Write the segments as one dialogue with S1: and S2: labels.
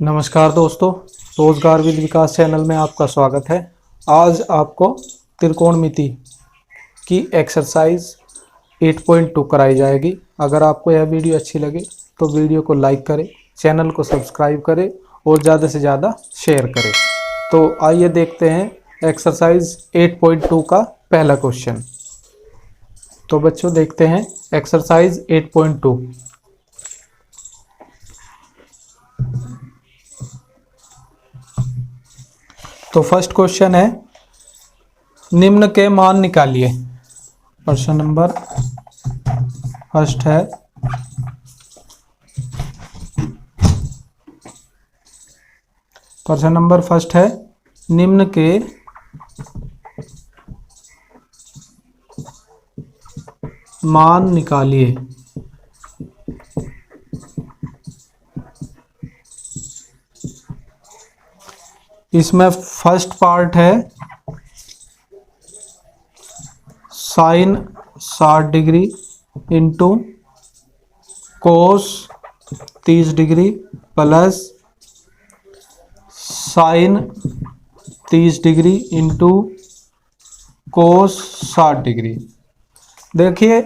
S1: नमस्कार दोस्तों, रोजगार विद विकास चैनल में आपका स्वागत है। आज आपको त्रिकोणमिति की एक्सरसाइज 8.2 कराई जाएगी। अगर आपको यह वीडियो अच्छी लगे तो वीडियो को लाइक करें, चैनल को सब्सक्राइब करें और ज़्यादा से ज़्यादा शेयर करें। तो आइए देखते हैं एक्सरसाइज 8.2 का पहला क्वेश्चन। तो बच्चों देखते हैं एक्सरसाइज 8.2। तो फर्स्ट क्वेश्चन है, निम्न के मान निकालिए। प्रश्न नंबर फर्स्ट है, निम्न के मान निकालिए। इसमें फर्स्ट पार्ट है sine 60 degree into cos 30 degree plus sine 30 degree into cos 60 degree. देखिए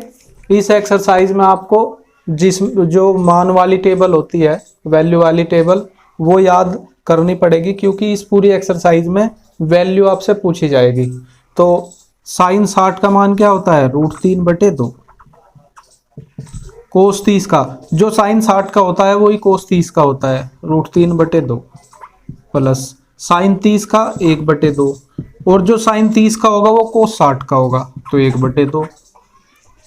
S1: इस एक्सरसाइज में आपको जो मान वाली टेबल होती है, वैल्यू वाली टेबल, वो याद करनी पड़ेगी क्योंकि इस पूरी एक्सरसाइज में वैल्यू आपसे पूछी जाएगी। तो साइन 60 का मान क्या होता है? √3/2। कोस 30 का, जो साइन 60 का होता है वही कोस 30 का होता है, √3/2 प्लस साइन 30 का 1/2 और जो साइन 30 का होगा वो कोस 60 का होगा तो 1/2।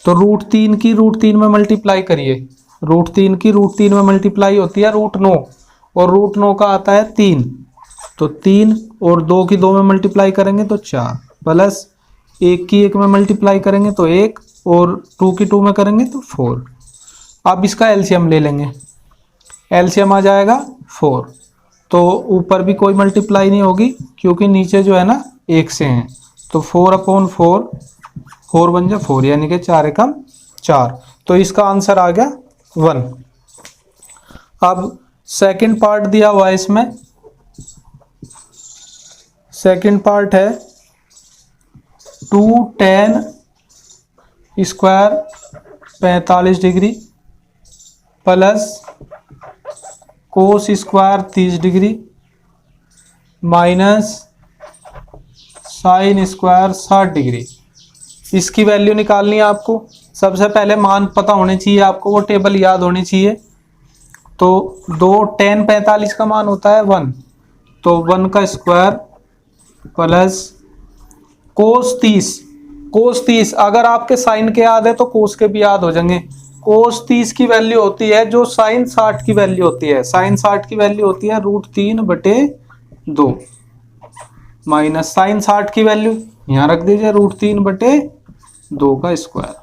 S1: तो √3 की √3 में मल्टीप्लाई करिए। √3 की √3 में मल्टीप्लाई होती है √9 और √9 का आता है 3, तो 3 और 2 की 2 में मल्टीप्लाई करेंगे तो 4 प्लस 1 की 1 में मल्टीप्लाई करेंगे तो 1 और 2 की 2 में करेंगे तो 4। अब इसका एलसीएम ले लेंगे, एलसीएम आ जाएगा 4। तो ऊपर भी कोई मल्टीप्लाई नहीं होगी क्योंकि नीचे जो है ना 1 से हैं, तो 4/4, 4 बन जा 4 यानी कि 4 एकम 4। तो इसका आंसर आ गया 1। अब सेकंड पार्ट दिया हुआ है इसमें। सेकंड पार्ट है 2tan square 45 degree plus cos square 30 degree minus sine square 60 degree. इसकी वैल्यू निकालनी है आपको। सबसे पहले मान पता होने चाहिए आपको, वो टेबल याद होनी चाहिए। तो 2tan 45 का मान होता है 1, तो 1 का स्क्वायर प्लस कोस 30 अगर आपके साइन के याद है तो कोस के भी याद हो जाएंगे। कोस 30 की वैल्यू होती है जो साइन 60 की वैल्यू होती है। साइन 60 की वैल्यू होती है √3/2 माइनस साइन 60 की वैल्यू यहां रख दीजिए √3/2 का स्क्वायर।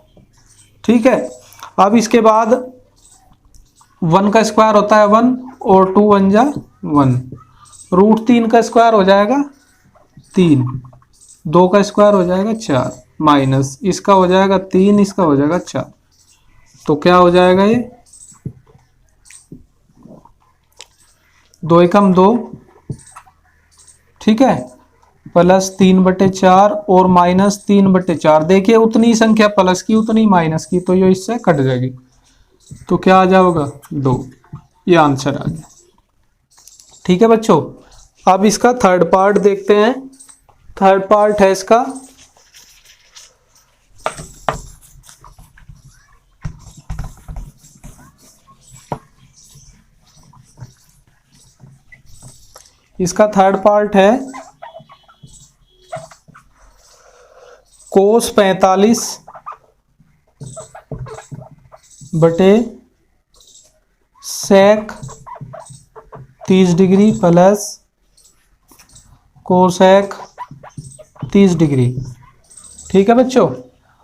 S1: ठीक है। अब इसके बाद 1 का स्क्वायर होता है 1 और 2 1 जा 1, √3 का स्क्वायर हो जाएगा 3, 2 का स्क्वायर हो जाएगा 4 माइनस इसका हो जाएगा 3, इसका हो जाएगा 4। तो क्या हो जाएगा ये 2 एकम 2, ठीक है, प्लस 3/4 और माइनस 3/4। देखिए उतनी संख्या प्लस की उतनी माइनस की, तो ये इससे कट जाएगी। तो क्या आ जाएगा 2, ये आंसर आ गया। ठीक है बच्चों, अब इसका थर्ड पार्ट देखते हैं। थर्ड पार्ट है इसका थर्ड पार्ट है कोस 45 बटे सेक 30 डिग्री प्लस कोसेक 30 डिग्री। ठीक है बच्चों,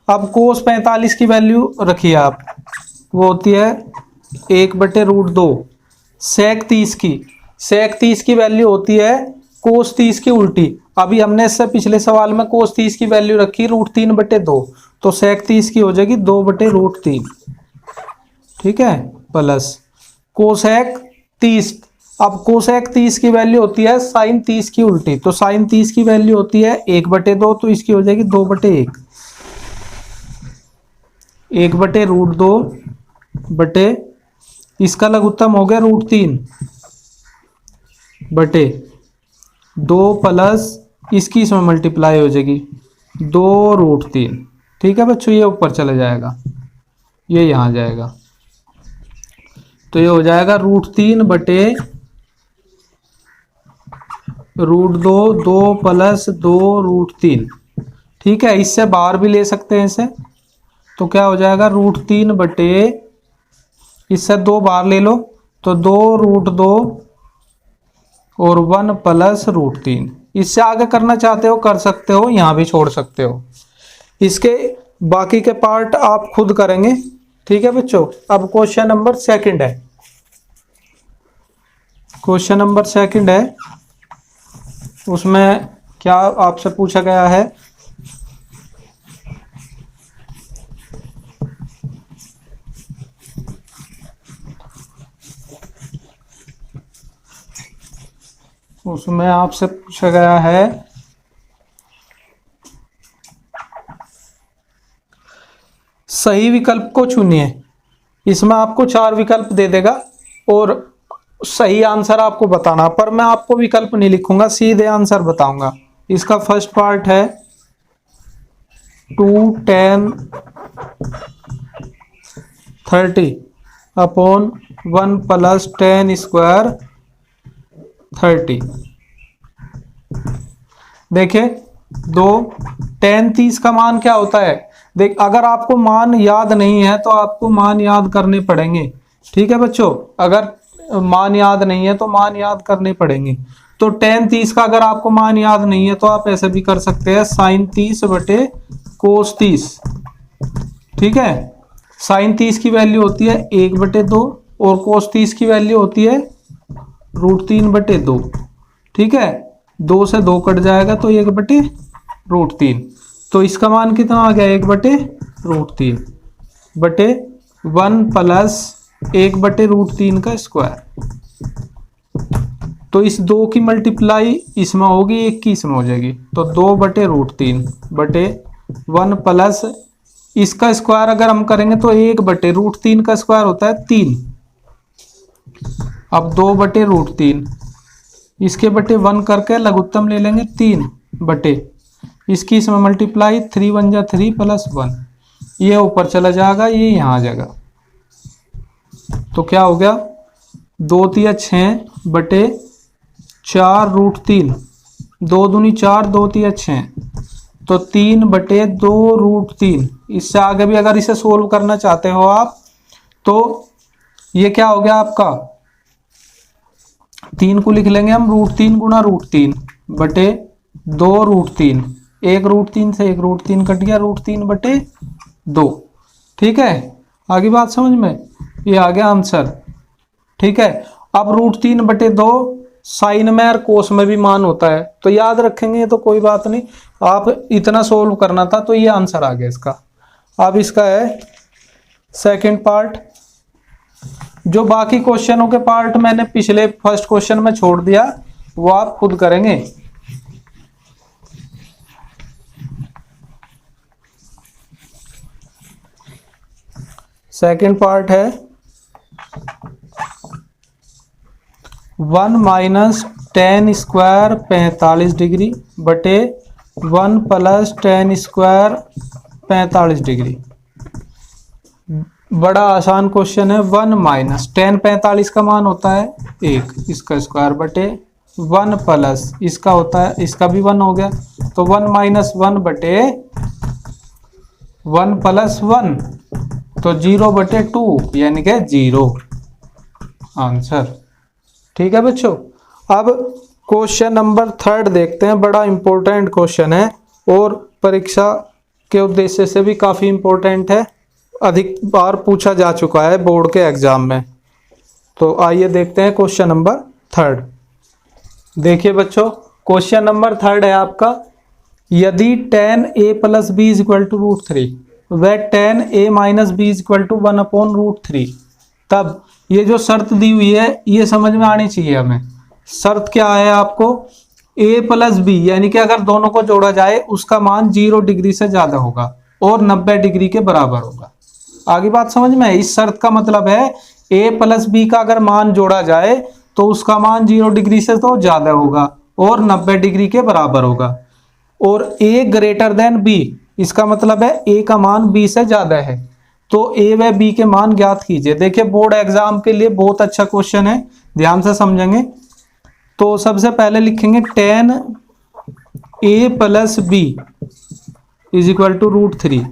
S1: अब कोस 45 की वैल्यू रखिए आप, वो होती है 1/√2। सेक 30 की वैल्यू होती है कोस 30 की उल्टी। अभी हमने इससे पिछले सवाल में कोस 30 की वैल्यू रखी √3/2, तो सेक 30 की हो जाएगी 2/√3। ठीक है, प्लस कोसेक 30 अब कोसेक 30 की वैल्यू होती है साइन 30 की उल्टी, तो साइन 30 की वैल्यू होती है 1/2, तो इसकी हो जाएगी 2/1, 1/√2 बटे इसका लघुत्तम हो गया √3 बटे 2 प्लस इसकी इसमें मल्टीप्लाई हो जाएगी 2√3। ठीक है बच्चों, ये ऊपर चला जाएगा, ये यहाँ जाएगा, तो ये हो जाएगा √3 बटे √2, 2 प्लस 2√3। ठीक है, इससे बाहर भी ले सकते हैं इसे, तो क्या हो जाएगा √3 बटे, इससे 2 बाहर ले लो तो 2√2 और 1 प्लस √3। इससे आगे करना चाहते हो कर सकते हो, यहाँ भी छोड़ सकते हो। इसके बाकी के पार्ट आप खुद करेंगे। ठीक है बच्चों, अब क्वेश्चन नंबर 2 है। क्वेश्चन नंबर 2 है, उसमें क्या आपसे पूछा गया है, उसमें आपसे पूछा गया है सही विकल्प को चुनिए। इसमें आपको 4 विकल्प दे देगा और सही आंसर आपको बताना, पर मैं आपको विकल्प नहीं लिखूंगा, सीधे आंसर बताऊंगा। इसका फर्स्ट पार्ट है 2 tan 30 upon 1 plus tan square 30। देखिए 2 tan 30 का मान क्या होता है, देख अगर आपको मान याद नहीं है तो आपको मान याद करने पड़ेंगे। ठीक है बच्चों, अगर मान याद नहीं है तो मान याद करने पड़ेंगे। तो tan 30 का अगर आपको मान याद नहीं है तो आप ऐसे भी कर सकते हैं, sin 30 बटे cos 30। ठीक है, sin 30 की वैल्यू होती है 1/2 और cos 30 की वैल्यू होती है √3/2। ठीक है, 2 से 2 कट जाएगा तो 1/√3, तो इसका मान कितना आ गया 1/√3 बटे 1 प्लस 1/√3 का स्क्वायर। तो इस 2 की मल्टीप्लाई इसमें होगी, 1 की इसमें हो जाएगी, तो 2/√3 बटे 1 प्लस इसका स्क्वायर अगर हम करेंगे तो 1/√3 का स्क्वायर होता है 3। अब 2/√3 इसके बटे 1 करके लघुत्तम ले लेंगे 3 बटे इसकी इसमें मल्टीप्लाई 3 1 जा 3 प्लस 1, ये ऊपर चला जाएगा, ये यहाँ आ जाएगा। तो क्या हो गया 2 3 6 बटे 4√3, 2 दूनी 4, 2 3 6, तो 3 बटे 2√3। इससे आगे भी अगर इसे सोल्व करना चाहते हो आप तो ये क्या हो गया आपका, 3 को लिख लेंगे हम √3 गुणा √3 बटे 2√3, 1√3 से 1√3 कट गया, √3/2। ठीक है, आगे बात समझ में, ये आ गया आंसर। ठीक है, अब √3/2 साइन में और कोस में भी मान होता है, तो याद रखेंगे तो कोई बात नहीं, आप इतना सोल्व करना था तो ये आंसर आ गया इसका। अब इसका है सेकंड पार्ट। जो बाकी क्वेश्चनों के पार्ट मैंने पिछले फर्स्ट क्वेश्चन में छोड़ दिया वो आप खुद करेंगे। सेकंड पार्ट है 1 माइनस tan स्क्वायर 45 डिग्री बटे 1 प्लस tan स्क्वायर 45 डिग्री। बड़ा आसान क्वेश्चन है। 1 माइनस tan 45 का मान होता है 1, इसका स्क्वायर बटे 1 प्लस इसका होता है, इसका भी 1 हो गया, तो 1 माइनस 1 बटे 1 प्लस 1, तो 0/2 यानी कि 0 आंसर। ठीक है बच्चों, अब क्वेश्चन नंबर 3 देखते हैं। बड़ा इंपॉर्टेंट क्वेश्चन है और परीक्षा के उद्देश्य से भी काफ़ी इंपॉर्टेंट है, अधिक बार पूछा जा चुका है बोर्ड के एग्जाम में। तो आइए देखते हैं क्वेश्चन नंबर 3। देखिए बच्चों, क्वेश्चन नंबर 3 है आपका, यदि tan a plus b is equal to √3 व tan a minus b is equal to 1/√3, तब ये जो शर्त दी हुई है ये समझ में आनी चाहिए हमें। शर्त क्या है आपको, a प्लस बी, यानी कि अगर दोनों को जोड़ा जाए उसका मान 0 डिग्री से ज्यादा होगा और 90 डिग्री के बराबर होगा। आगे बात समझ में है। इस शर्त का मतलब है a प्लस बी का अगर मान जोड़ा जाए तो उसका मान 0 डिग्री से तो ज्यादा होगा और 90 डिग्री के बराबर होगा। और a ग्रेटर देन b, इसका मतलब है a का मान b से ज्यादा है। तो a व b के मान ज्ञात कीजिए। देखिए बोर्ड एग्जाम के लिए बहुत अच्छा क्वेश्चन है, ध्यान से समझेंगे। तो सबसे पहले लिखेंगे tan a plus b is equal to √3।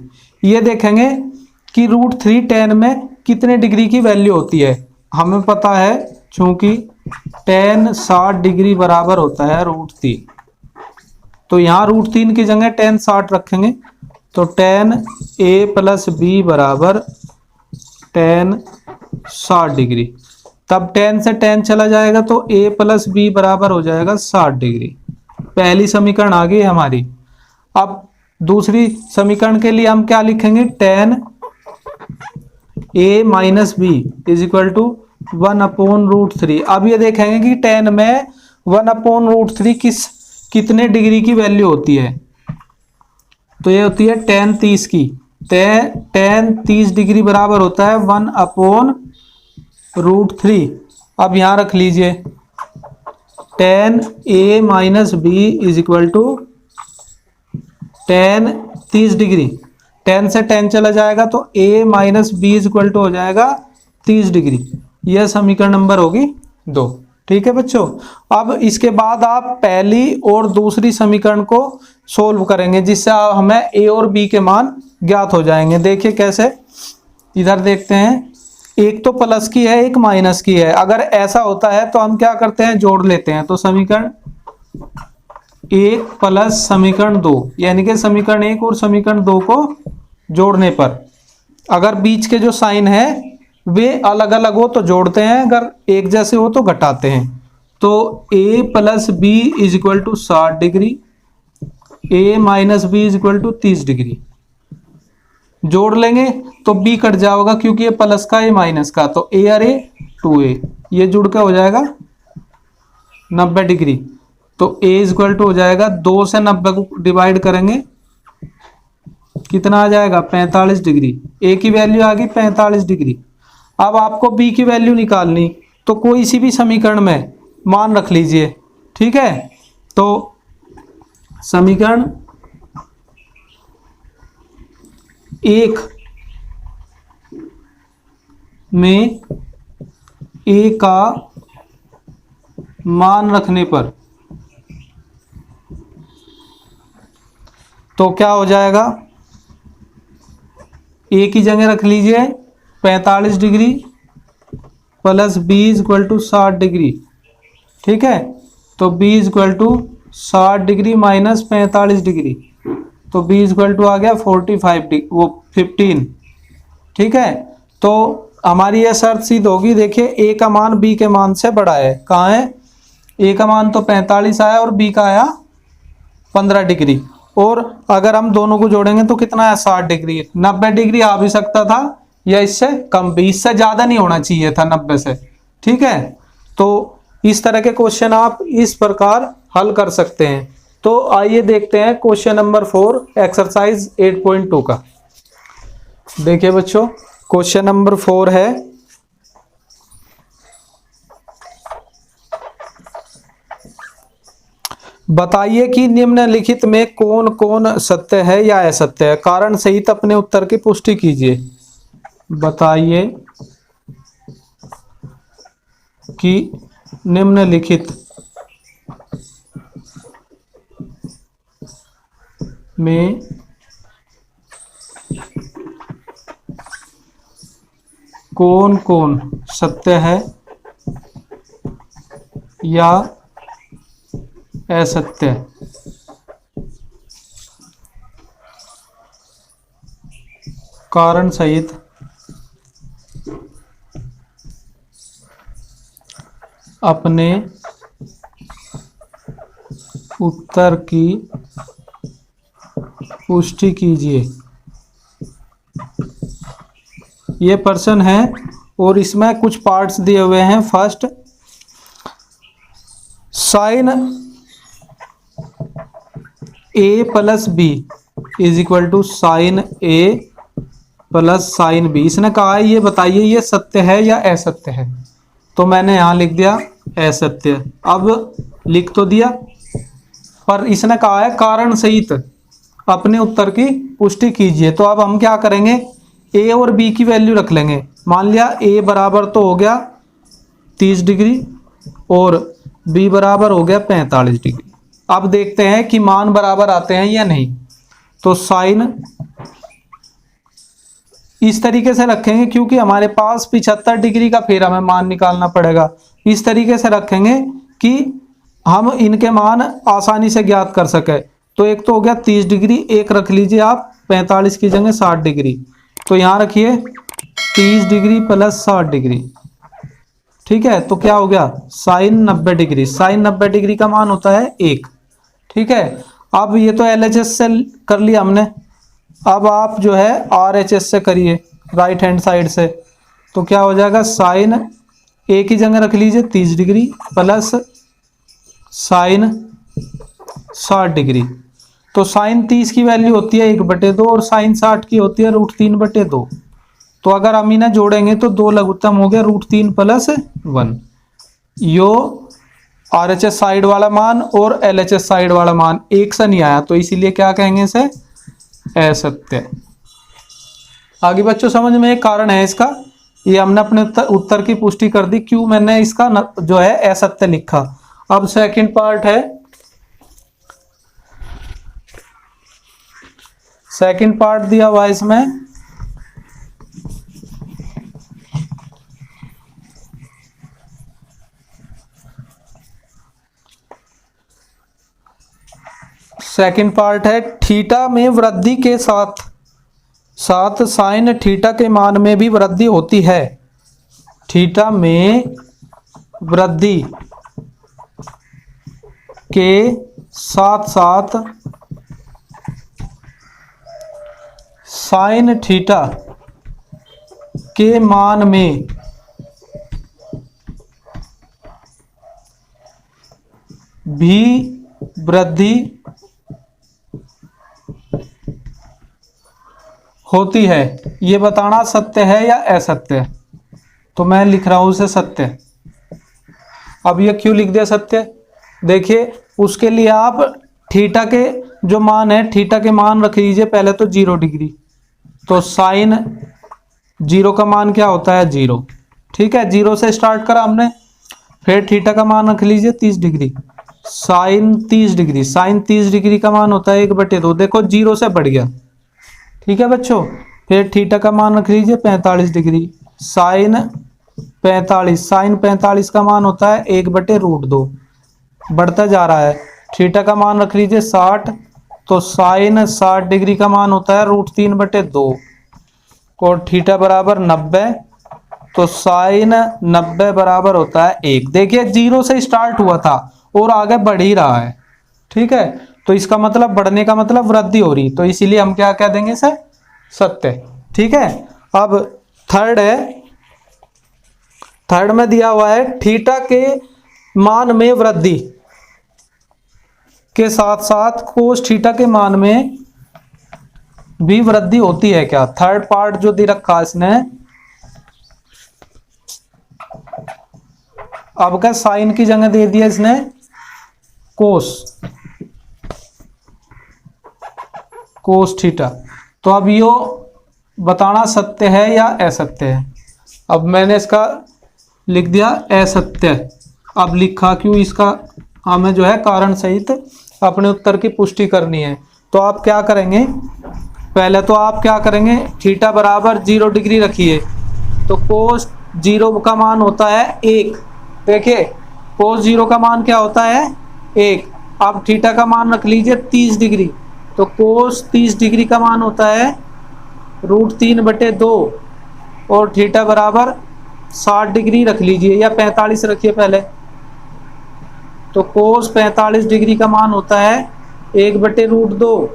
S1: ये देखेंगे कि √3 tan में कितने डिग्री की वैल्यू होती है। हमें पता है चूंकि tan 60 डिग्री बराबर होता है √3, तो यहाँ √3 की जगह tan 60 रखेंगे। तो tan a प्लस बी बराबर tan 60 डिग्री। तब tan से tan चला जाएगा तो a प्लस बी बराबर हो जाएगा 60 डिग्री। पहली समीकरण आ गई हमारी। अब दूसरी समीकरण के लिए हम क्या लिखेंगे, tan a minus b is equal to 1/√3। अब ये देखेंगे कि tan में 1/√3 कितने डिग्री की वैल्यू होती है। तो ये होती है tan 30 की। tan 30 डिग्री बराबर होता है 1/√3। अब यहां रख लीजिए tan a minus b is equal to tan 30 degree. tan से tan चला जाएगा तो a minus b is equal to हो जाएगा 30 डिग्री। यह समीकरण नंबर होगी 2। ठीक है बच्चों। अब इसके बाद आप पहली और दूसरी समीकरण को सोल्व करेंगे जिससे हमें a और b के मान ज्ञात हो जाएंगे। देखिए कैसे, इधर देखते हैं, एक तो प्लस की है एक माइनस की है। अगर ऐसा होता है तो हम क्या करते हैं, जोड़ लेते हैं। तो समीकरण 1 प्लस समीकरण 2, यानी कि समीकरण 1 और समीकरण 2 को जोड़ने पर अगर बीच के जो साइन है वे अलग अलग हो तो जोड़ते हैं, अगर एक जैसे हो तो घटाते हैं। तो a plus b is equal to 60 degree, a minus b is equal to 30 degree. जोड़ लेंगे तो b कट जाएगा क्योंकि ये प्लस का ये माइनस का, तो a और a 2a, ये जुड़ के हो जाएगा 90 डिग्री। तो a इज इक्वल टू हो जाएगा 2 से 90 को डिवाइड करेंगे, कितना आ जाएगा 45 डिग्री। a की वैल्यू आ गई 45 डिग्री। अब आपको b की वैल्यू निकालनी, तो कोई सी भी समीकरण में मान रख लीजिए। ठीक है, तो समीकरण 1 में a का मान रखने पर तो क्या हो जाएगा, a की जगह रख लीजिए 45 degree plus b is equal to 60 degree. ठीक है, तो b is equal to 60 degree minus 45 degree, तो b इज इक्वल टू आ गया 45 डिग्री, वो 15। ठीक है, तो हमारी यह शर्त सिद्ध होगी। देखिए a का मान b के मान से बड़ा है। कहाँ है, a का मान तो 45 आया और b का आया 15 डिग्री। और अगर हम दोनों को जोड़ेंगे तो कितना है 60 डिग्री। 90 डिग्री आ भी सकता था या इससे कम भी, इससे ज्यादा नहीं होना चाहिए था 90 से। ठीक है, तो इस तरह के क्वेश्चन आप इस प्रकार हल कर सकते हैं। तो आइए देखते हैं क्वेश्चन नंबर 4 एक्सरसाइज 8.2 का। देखिए बच्चों, क्वेश्चन नंबर 4 है, बताइए कि निम्नलिखित में कौन कौन सत्य है या असत्य है। कारण सहित अपने उत्तर की पुष्टि कीजिए। बताइए कि निम्नलिखित में कौन कौन सत्य है या असत्य। कारण सहित अपने उत्तर की पुष्टि कीजिए। ये प्रश्न है और इसमें कुछ पार्ट्स दिए हुए हैं। First, sine a plus b is equal to sine a plus sine b. इसने कहा है ये बताइए ये सत्य है या असत्य है। तो मैंने यहां लिख दिया असत्य। अब लिख तो दिया, पर इसने कहा है कारण सहित अपने उत्तर की पुष्टि कीजिए। तो अब हम क्या करेंगे, ए और बी की वैल्यू रख लेंगे। मान लिया ए बराबर तो हो गया 30 डिग्री और बी बराबर हो गया 45 डिग्री। अब देखते हैं कि मान बराबर आते हैं या नहीं। तो साइन इस तरीके से रखेंगे, क्योंकि हमारे पास 75 डिग्री का फिर हमें मान निकालना पड़ेगा। इस तरीके से रखेंगे कि हम इनके मान आसानी से ज्ञात कर सके। तो एक तो हो गया 30 डिग्री, एक रख लीजिए आप 45 की जगह 60 डिग्री। तो यहां रखिए 30 डिग्री प्लस 60 डिग्री, ठीक है। तो क्या हो गया साइन 90 डिग्री। साइन 90 डिग्री का मान होता है 1, ठीक है। अब ये तो LHS से कर लिया हमने। अब आप जो है RHS से करिए, राइट हैंड साइड से। तो क्या हो जाएगा, साइन ए की जगह रख लीजिए 30 डिग्री प्लस साइन 60 डिग्री। तो साइन 30 की वैल्यू होती है 1/2 और साइन 60 की होती है √3/2। तो अगर हम इन्हें जोड़ेंगे तो 2 लघुत्तम हो गया √3 + 1। यो RHS साइड वाला मान और LHS साइड वाला मान एक सा नहीं आया, तो इसीलिए क्या कहेंगे इसे, असत्य। आगे बच्चों समझ में एक कारण है इसका, ये हमने अपने उत्तर की पुष्टि कर दी, क्यों मैंने इसका जो है असत्य लिखा। अब सेकंड पार्ट है, सेकंड पार्ट दिया हुआ है इसमें। सेकंड पार्ट है, थीटा में वृद्धि के साथ साथ साइन थीटा के मान में भी वृद्धि होती है। थीटा में वृद्धि के साथ साथ साइन थीटा के मान में भी वृद्धि होती है। ये बताना सत्य है या असत्य। तो मैं लिख रहा हूं उसे सत्य। अब ये क्यों लिख दिया सत्य, देखिए उसके लिए आप थीटा के जो मान है, थीटा के मान रख लीजिए पहले तो 0 डिग्री। तो साइन 0 का मान क्या होता है 0, ठीक है। 0 से स्टार्ट करा हमने, फिर थीटा का मान रख लीजिए 30 degree. Sine 30 degree, sine 30 degree का मान होता है 1/2। देखो 0 से बढ़ गया, ठीक है बच्चों। फिर थीटा का मान रख लीजिए 45 डिग्री। साइन 45, साइन 45 का मान होता है 1/√2, बढ़ता जा रहा है। थीटा का मान रख लीजिए 60, तो साइन 60 डिग्री का मान होता है √3/2 और थीटा बराबर 90, तो साइन 90 बराबर होता है 1। देखिए 0 से स्टार्ट हुआ था और आगे बढ़ ही रहा है, ठीक है। तो इसका मतलब बढ़ने का मतलब वृद्धि हो रही, तो इसीलिए हम क्या कह देंगे सर, सत्य, ठीक है। अब थर्ड है, थर्ड में दिया हुआ है थीटा के मान में वृद्धि के साथ साथ कोस थीटा के मान में भी वृद्धि होती है क्या। थर्ड पार्ट जो दे रखा इसने, अब क्या साइन की जगह दे दिया इसने कोस, कोस थीटा। तो अब यो बताना सत्य है या असत्य है। अब मैंने इसका लिख दिया असत्य। अब लिखा क्यों, इसका हमें जो है कारण सहित अपने उत्तर की पुष्टि करनी है। तो आप क्या करेंगे, पहले तो आप क्या करेंगे, थीटा बराबर 0 डिग्री रखिए। तो कोस 0 का मान होता है 1। देखिए कोस 0 का मान क्या होता है 1। अब थीटा का मान रख लीजिए 30 डिग्री। तो कोस 30 डिग्री का मान होता है √3/2 और थीटा बराबर 60 डिग्री रख लीजिए या 45 रखिए पहले। तो कोस 45 डिग्री का मान होता है 1/√2,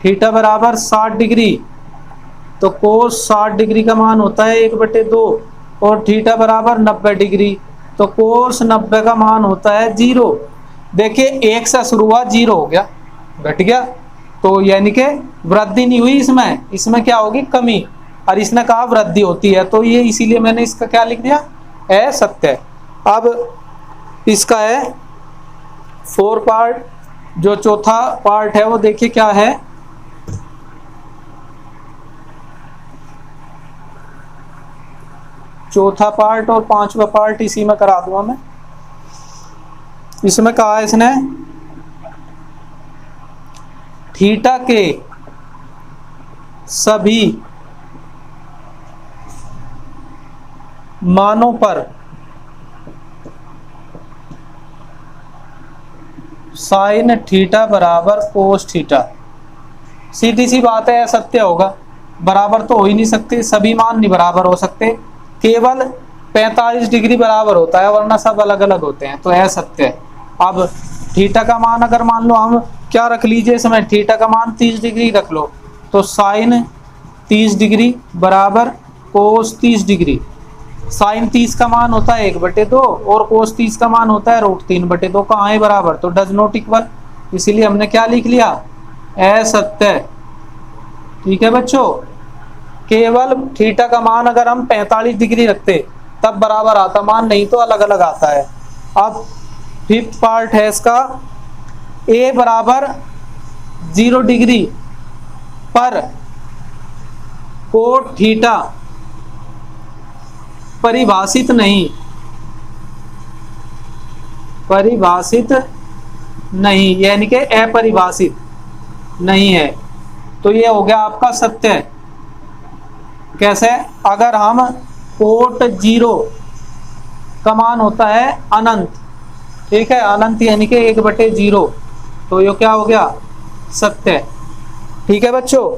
S1: थीटा बराबर 60 डिग्री। तो कोस 60 डिग्री का मान होता है 1/2 और थीटा बराबर 90 डिग्री, तो कोस 90 का मान होता है 0। देखिए 1 से शुरू हुआ 0 हो गया, घट गया, तो यानी कि वृद्धि नहीं हुई इसमें, इसमें क्या होगी कमी, और इसने कहा वृद्धि होती है, तो ये इसीलिए मैंने इसका क्या लिख दिया असत्य। अब इसका है 4 पार्ट, जो चौथा पार्ट है वो देखिए क्या है। चौथा पार्ट और 5वां पार्ट इसी में करा दूंगा मैं। इसमें कहा है इसने थीटा के सभी मानों पर साइन थीटा बराबर कोस थीटा। सीधी सी बात है, सत्य होगा, बराबर तो हो ही नहीं सकते, सभी मान नहीं बराबर हो सकते, केवल 45 डिग्री बराबर होता है, वरना सब अलग अलग होते हैं, तो यह सत्य है। अब थीटा का मान अगर मान लो हम क्या रख लीजिए इसमें, थीटा का मान 30 डिग्री रख लो, तो साइन 30 डिग्री बराबर कोस 30 डिग्री। साइन 30 का मान होता है 1/2 और कोस 30 का मान होता है √3/2। कहाँ है बराबर, तो डज नॉट इक्वल, इसीलिए हमने क्या लिख लिया असत्य। ठीक है बच्चों, केवल थीटा का मान अगर हम 45 डिग्री रखते तब बराबर आता मान, नहीं तो अलग अलग आता है। अब 5th पार्ट है इसका, a बराबर 0 डिग्री पर कोट थीटा परिभाषित नहीं, परिभाषित नहीं यानी कि अपरिभाषित नहीं है, तो ये हो गया आपका सत्य। कैसे, अगर हम कोट 0 का मान होता है अनंत, ठीक है, अनंत यानी कि 1/0, तो ये क्या हो गया सत्य। ठीक है बच्चों,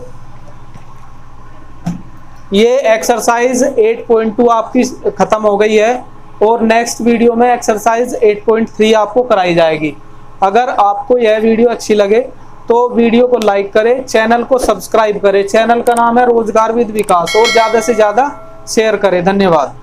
S1: ये एक्सरसाइज 8.2 आपकी खत्म हो गई है और नेक्स्ट वीडियो में एक्सरसाइज 8.3 आपको कराई जाएगी। अगर आपको यह वीडियो अच्छी लगे तो वीडियो को लाइक करें, चैनल को सब्सक्राइब करें, चैनल का नाम है रोजगार विद विकास, और ज़्यादा से ज़्यादा शेयर करें। धन्यवाद।